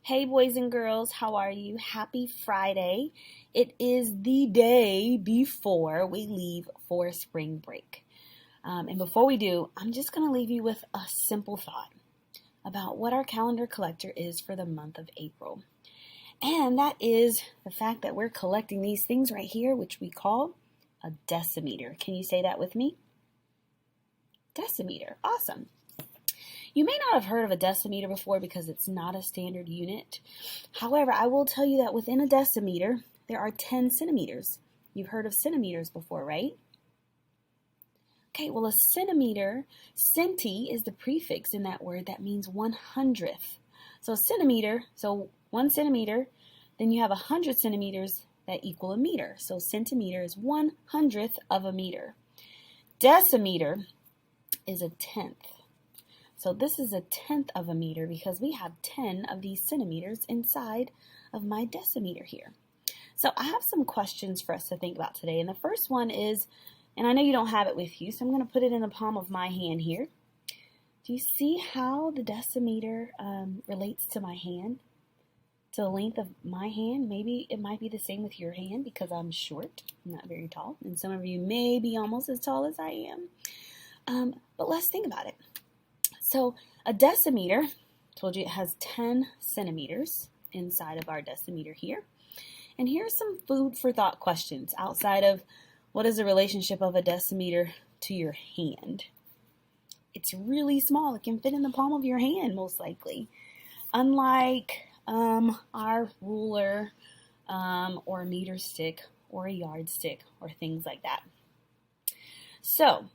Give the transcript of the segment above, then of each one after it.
Hey boys and girls, how are you? Happy Friday. It is the day before we leave for spring break. And before we do, I'm just going to leave you with a simple thought about what our calendar collector is for the month of April. And that is the fact that we're collecting these things right here, which we call a decimeter. Can you say that with me? Decimeter. Awesome. You may not have heard of a decimeter before because it's not a standard unit. However, I will tell you that within a decimeter, there are 10 centimeters. You've heard of centimeters before, right? Okay, well, a centimeter, centi is the prefix in that word that means 1/100th. So centimeter, so 1 centimeter, then you have 100 centimeters that equal a meter. So centimeter is 1/100th of a meter. Decimeter is a tenth. So this is a tenth of a meter because we have 10 of these centimeters inside of my decimeter here. So I have some questions for us to think about today. And the first one is, and I know you don't have it with you, so I'm going to put it in the palm of my hand here. Do you see how the decimeter relates to my hand? To the length of my hand? Maybe it might be the same with your hand because I'm short, I'm not very tall. And some of you may be almost as tall as I am. But let's think about it. So a decimeter, told you it has 10 centimeters inside of our decimeter here. And here's some food for thought questions outside of what is the relationship of a decimeter to your hand? It's really small. It can fit in the palm of your hand most likely. Unlike our ruler or a meter stick or a yardstick or things like that. So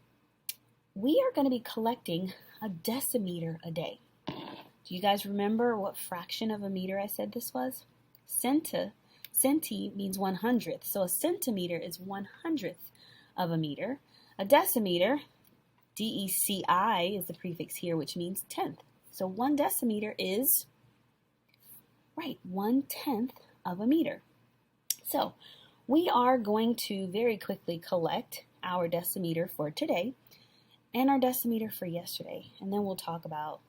we are going to be collecting a decimeter a day. Do you guys remember what fraction of a meter I said this was? Centi means 1/100th. So a centimeter is 1/100th of a meter. A decimeter, DECI is the prefix here, which means tenth. So 1 decimeter is, right, 1/10th of a meter. So we are going to very quickly collect our decimeter for today and our decimeter for yesterday, and then we'll talk about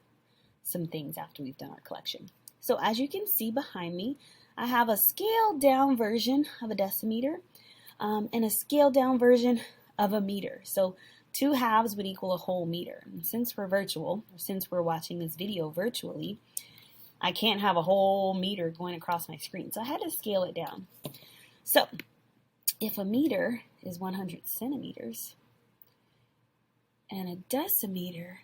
some things after we've done our collection. So as you can see behind me, I have a scaled down version of a decimeter and a scaled down version of a meter. So 2 halves would equal a whole meter. And since we're virtual, or since we're watching this video virtually, I can't have a whole meter going across my screen. So I had to scale it down. So if a meter is 100 centimeters, and a decimeter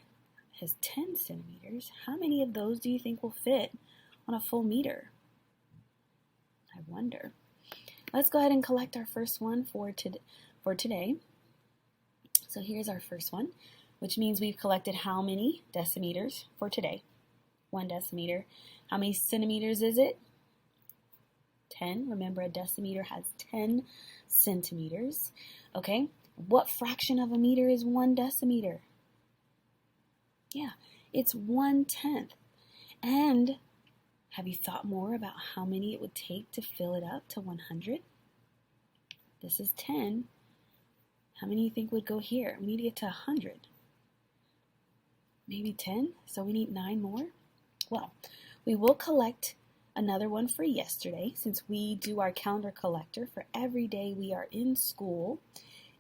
has 10 centimeters, how many of those do you think will fit on a full meter? I wonder. Let's go ahead and collect our first one for today. So here's our first one, which means we've collected how many decimeters for today? 1 decimeter. How many centimeters is it? 10. Remember, a decimeter has 10 centimeters. Okay. What fraction of a meter is 1 decimeter? Yeah, it's 1/10. And have you thought more about how many it would take to fill it up to 100? This is 10. How many do you think would go here? We need to get to 100. Maybe 10? So we need 9 more? Well, we will collect another one for yesterday since we do our calendar collector for every day we are in school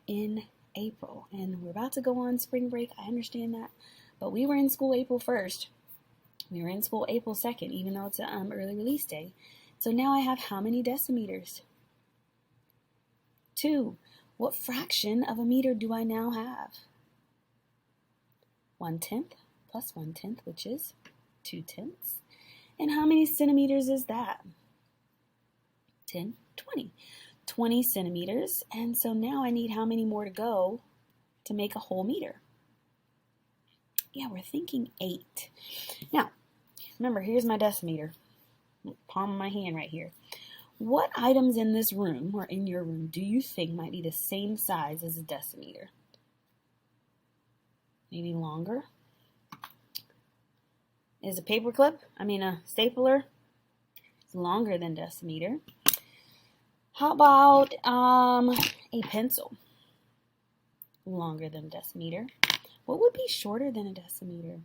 in April, and we're about to go on spring break. I understand that, but we were in school April 1st. We were in school April 2nd, even though it's an early release day. So now I have how many decimeters? 2. What fraction of a meter do I now have? 1/10 plus 1/10, which is 2/10. And how many centimeters is that? 10, 20. 20 centimeters, and so now I need how many more to go to make a whole meter? Yeah, we're thinking 8. Now, remember, here's my decimeter, palm of my hand right here. What items in this room or in your room do you think might be the same size as a decimeter? Maybe longer? Is a stapler longer than decimeter? How about a pencil? Longer than a decimeter. What would be shorter than a decimeter?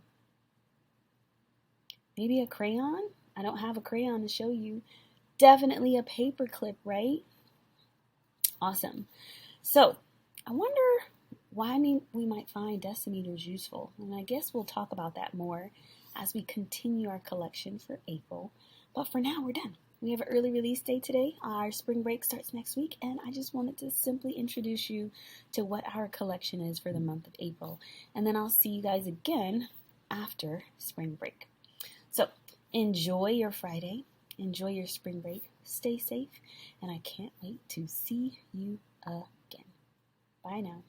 Maybe a crayon? I don't have a crayon to show you. Definitely a paper clip, right? Awesome. So I wonder why we might find decimeters useful. And I guess we'll talk about that more as we continue our collection for April. But for now, we're done. We have an early release day today. Our spring break starts next week, and I just wanted to simply introduce you to what our collection is for the month of April. And then I'll see you guys again after spring break. So enjoy your Friday. Enjoy your spring break. Stay safe, and I can't wait to see you again. Bye now.